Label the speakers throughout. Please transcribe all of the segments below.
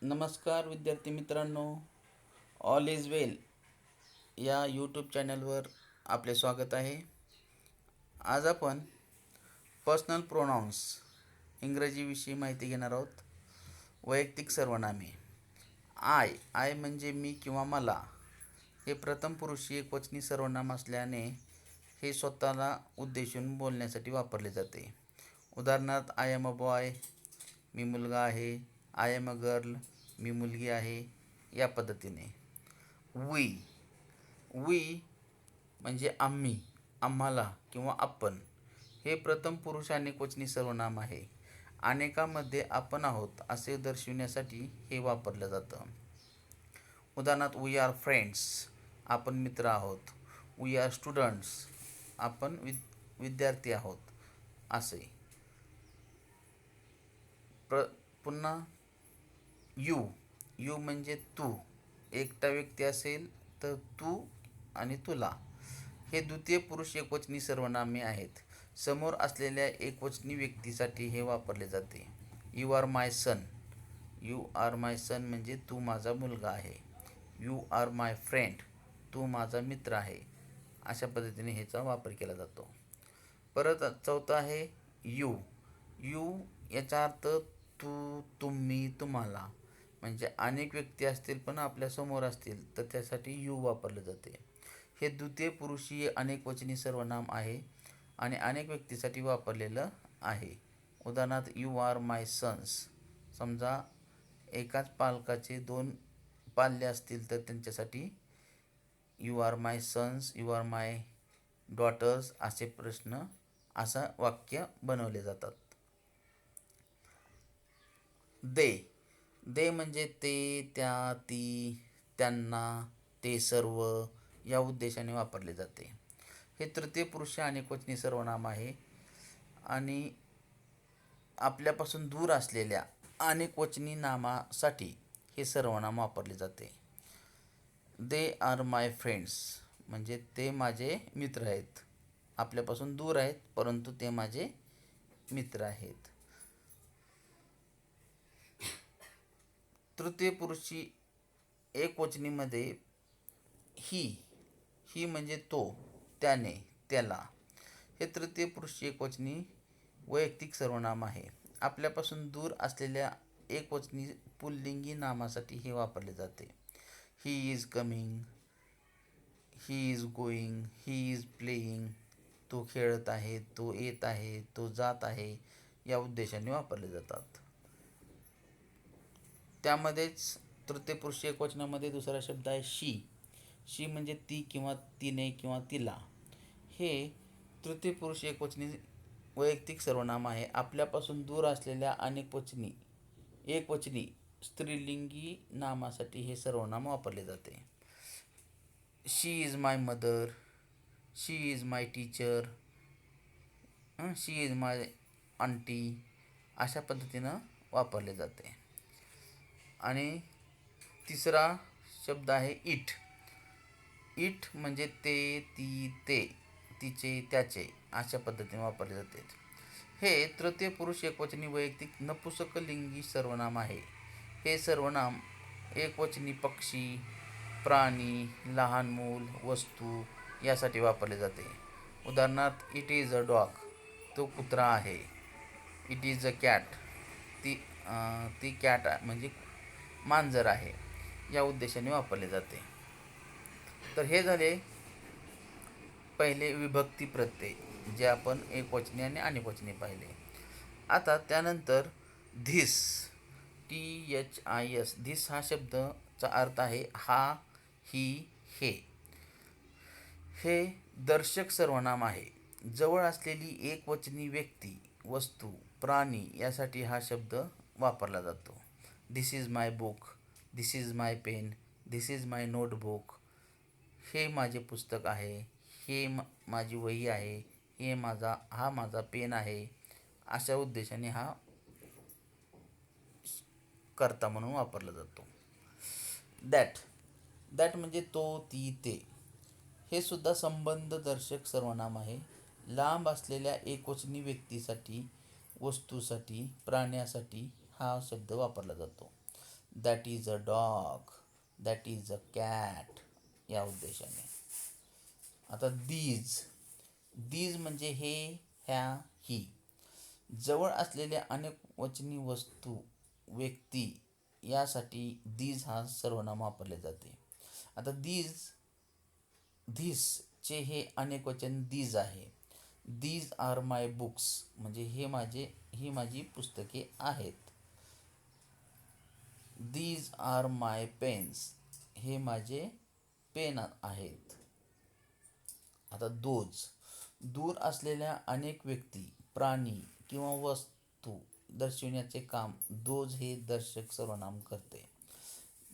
Speaker 1: नमस्कार विद्यार्थी मित्रांनो, ऑल इज वेल या यूट्यूब चॅनलवर आपले स्वागत आहे. आज आपण पर्सनल प्रोनाउन्स इंग्रजीविषयी माहिती घेणार आहोत. वैयक्तिक सर्वनामे. आय म्हणजे मी किंवा मला हे प्रथम पुरुषी एकवचनी सर्वनाम असल्याने हे स्वतःला उद्देशून बोलण्यासाठी वापरले जाते. उदाहरणार्थ, आय एम अ बॉय, मी मुलगा आहे. आय एम अ गर्ल, मी मुलगी आहे. या पद्धतीने. वी म्हणजे आम्ही, आम्हाला किंवा आपण हे प्रथम पुरुष अनेकवचनी सर्वनाम आहे. अनेकामध्ये आपण आहोत असे दर्शविण्यासाठी हे वापरलं जातं. उदाहरणार्थ, वी आर फ्रेंड्स, आपण मित्र आहोत. वी आर स्टुडंट्स, आपण विद्यार्थी आहोत असे. पुन्हा यू म्हणजे तू. एकटा व्यक्ती असेल तर तू आणि तुला. हे द्वितीय पुरुष एकवचनी सर्वनामे आहेत. समोर असलेल्या एकवचनी व्यक्तीसाठी हे वापरले जाते. You are my son. You are my son म्हणजे तू माझा मुलगा आहे. यू आर माय फ्रेंड, तू माझा मित्र आहे. अशा पद्धतीने ह्याचा वापर केला जातो. परत चौथा आहे यू. याचा अर्थ तू, तुम्ही, तुम्हाला. म्हणजे अनेक व्यक्ती असतील पण आपल्यासमोर असतील तर त्यासाठी यू वापरले जाते. हे द्वितीय पुरुषी अनेकवचनी सर्वनाम आहे आणि अनेक व्यक्तीसाठी वापरलेलं आहे. उदाहरणार्थ, यू आर माय सन्स. समजा एकाच पालकाचे दोन पाल्य असतील तर त्यांच्यासाठी you are my sons, you are my daughters असं वाक्य बनवले जातात. दे म्हणजे ते, त्या, ती, त्यांना, ते सर्व या उद्देशाने वापरले जाते. हे तृतीय पुरुष अनेकवचनी सर्वनाम आहे आणि आपल्यापासून दूर असलेल्या अनेकवचनी नामासाठी हे सर्वनाम वापरले जाते. दे आर माय फ्रेंड्स म्हणजे ते माझे मित्र आहेत. आपल्यापासून दूर आहेत परंतु ते माझे मित्र आहेत. तृतीय पुरुषी एकवचनीमध्ये ही म्हणजे तो, त्याने, त्याला. हे तृतीय पुरुषी एकवचनी वैयक्तिक सर्वनाम आहे. आपल्यापासून दूर असलेल्या एकवचनी पुल्लिंगी नामासाठी हे वापरले जाते. He is coming, he is going, he is playing. तो खेळत आहे, तो येत आहे, तो जात आहे या उद्देशाने वापरले जातात. त्यामध्येच तृतीय पुरुषी एकवचनामध्ये दुसरा शब्द आहे शी म्हणजे ती किंवा तिने किंवा तिला. हे तृतीय पुरुष एकवचनी वैयक्तिक सर्वनाम आहे. आपल्यापासून दूर असलेल्या एकवचनी स्त्रीलिंगी नामासाठी हे सर्वनाम वापरले जाते. She is my mother, she is my teacher, she is my aunty अशा पद्धतीनं वापरले जाते. आणि तिसरा शब्द आहे इट म्हणजे ते, ती, ते, तिचे, त्याचे अशा पद्धतीने वापरले जाते. हे तृतीय पुरुष एकवचनी वैयक्तिक नपुंसकलिंगी सर्वनाम आहे. हे सर्वनाम एकवचनी पक्षी, प्राणी, लहान मूल, वस्तू यासाठी वापरले जाते. उदाहरणार्थ, इट इज अ डॉग, तो कुत्रा आहे. इट इज अ कॅट, ती कॅट म्हणजे मांजर आहे या उद्देशाने वापरले जाते. तर हे झाले पहिले विभक्ती प्रत्यय जे आपण एकवचनी आणि अनेकवचनी पाहिले. आता त्यानंतर धिस, THIS, धिस हा शब्दाचा अर्थ आहे हा, ही, हे. हे दर्शक सर्वनाम आहे. जवळ असलेली एकवचनी व्यक्ती, वस्तू, प्राणी यासाठी हा शब्द वापरला जातो. This is my book, this is my pen, this is my notebook. हे माझे पुस्तक आहे, हे माझी वही आहे, हा माझा पेन आहे. अशा उद्देशाने हा कर्ता म्हणून वापरला जातो. दॅट म्हणजे तो, ती, ते. हे सुद्धा संबंधदर्शक सर्वनाम आहे. लांब असलेल्या एकवचनी व्यक्तीसाठी, वस्तूसाठी, प्राण्यासाठी हा शब्द वापरला जातो. That is a dog, that is a cat या उद्देशाने. आता दीज म्हणजे हे, ह्या, ही. जवळ असलेल्या अनेक वचनी वस्तू, व्यक्ती यासाठी दीज हा सर्वनाम वापरले जाते. आता धिसचे हे अनेक वचन दीज आहे. दीज आर माय बुक्स म्हणजे ही माझी पुस्तके आहेत. दीज आर माय पेन्स हे माझे पेन आहेत. आता दूर असलेल्या अनेक व्यक्ती, प्राणी किंवा वस्तू दर्शविण्याचे काम दोज हे दर्शक सर्वनाम करते.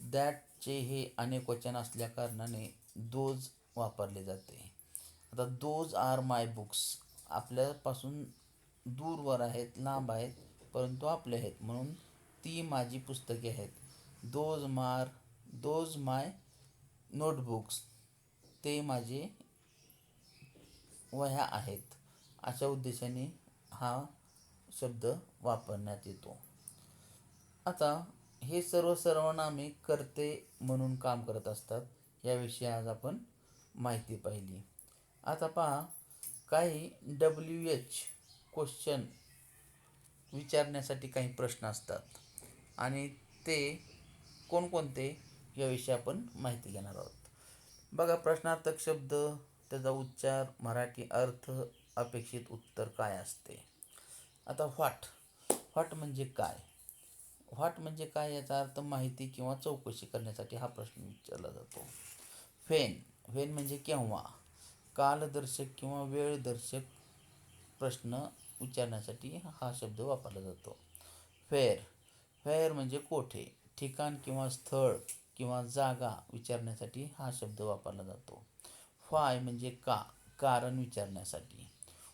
Speaker 1: दॅटचे हे अनेक वचन असल्या कारणाने दोज वापरले जाते. आता दोज आर माय बुक्स आपल्यापासून दूरवर आहेत, लांब आहेत, परंतु आपले आहेत, म्हणून ती माझी पुस्तके आहेत. दोज माय नोटबुक्स ते माझे वह्या आहेत. अशा उद्देशाने हा शब्द वापरण्यात येतो. आता हे सर्व सर्वनामे कर्ते म्हणून काम करत असतात. याविषयी आज आपण माहिती पाहिली. आता पहा, काही WH क्वेश्चन विचारण्यासाठी काही प्रश्न असतात आणि ते कोणकोणते याविषयी आपण माहिती घेणार आहोत. बघा, प्रश्नार्थक शब्द, त्याचा उच्चार, मराठी अर्थ, अपेक्षित उत्तर काय असते. आता व्हॉट म्हणजे काय. व्हॉट म्हणजे काय याचा अर्थ माहिती किंवा चौकशी करण्यासाठी हा प्रश्न विचारला जातो. व्हेन म्हणजे केव्हा. कालदर्शक किंवा वेळदर्शक प्रश्न विचारण्यासाठी हा शब्द वापरला जातो. फेअर म्हणजे कोठे, ठिकाण किंवा स्थळ किंवा जागा विचारण्यासाठी हा शब्द वापरला जातो. व्हाय म्हणजे का, कारण विचारण्यासाठी.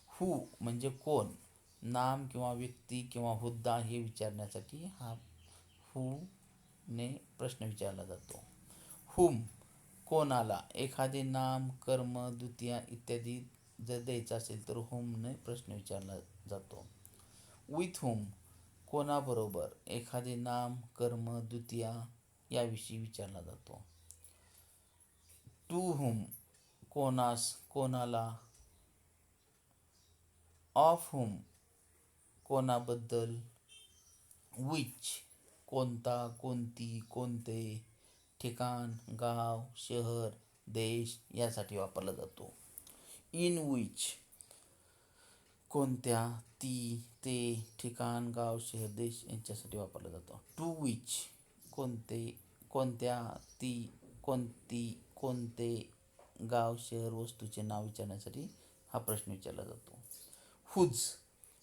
Speaker 1: हू म्हणजे कोण, नाम किंवा व्यक्ती किंवा हुद्दा हे विचारण्यासाठी हा हू ने प्रश्न विचारला जातो. हुम कोणाला, एखादे नाम, कर्म, द्वितीया इत्यादी जर द्यायचं असेल तर हुमने प्रश्न विचारला जातो. विथ हुम कोणाबरोबर, एखादे नाम, कर्म, द्वितीया याविषयी विचारला जातो. टू हुम कोणास, कोणाला. Of hmm कोणाबद्दल. विच कोणता, कोणती, कोणते, ठिकाण, गाव, शहर, देश यासाठी वापरला जातो. इन विच कोणत्या, ती, ते, ठिकाण, गाव, शहर, देश यांच्यासाठी वापरला जातो. टू विच कोणत्या, ती, कोणती, कोणते, गाव, शहर, वस्तूचे नाव विचारण्यासाठी हा प्रश्न विचारला जातो. हुज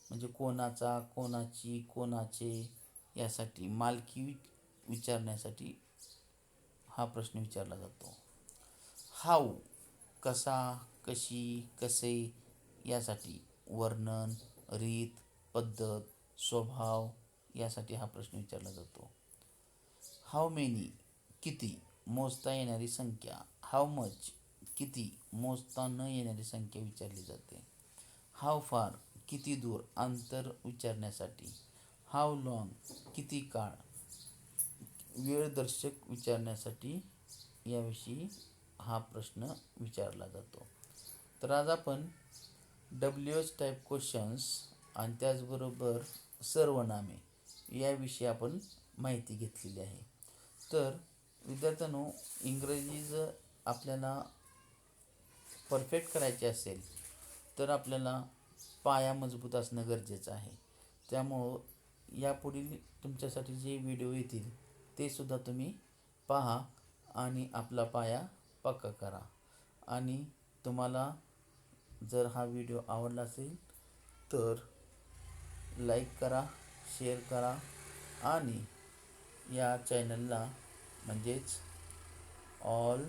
Speaker 1: म्हणजे कोणाचा, कोणाची, कोणाचे यासाठी मालकी विचारण्यासाठी हा प्रश्न विचारला जातो. हाऊ कसा, कशी, कसे यासाठी वर्णन, रीत, पद्धत, स्वभाव यासाठी हा प्रश्न विचारला जातो. हाऊ मेनी किती, मोजता येणारी संख्या. हाऊ मच किती, मोजता न येणारी संख्या विचारली जाते. हाऊ फार किती दूर, अंतर विचारण्यासाठी. हाऊ लॉंग किती काळ, वेळदर्शक विचारण्यासाठी याविषयी हा प्रश्न विचारला जातो. तर आज आपण WH टाईप क्वेश्चन्स आणि त्याचबरोबर सर्वनामे याविषयी आपण माहिती घेतलेली आहे. तर विद्यार्थ्यांनो, इंग्रजी जर आपल्याला परफेक्ट करायचे असेल तर आपल्याला पाया मजबूत असणं गरजेचं आहे. त्यामुळं यापुढील तुमच्यासाठी जे व्हिडिओ येतील ते सुद्धा तुम्ही पहा आणि आपला पाया पक्का करा. आणि तुम्हाला जर हा व्हिडिओ आवडला असेल तर लाईक करा, शेअर करा आणि या चॅनलला म्हणजेच ऑल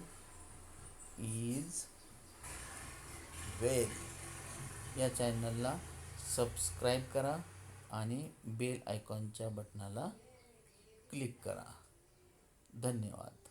Speaker 1: इज वेल या चॅनलला सबस्क्राईब करा आणि बेल आयकॉनच्या बटनाला क्लिक करा. धन्यवाद.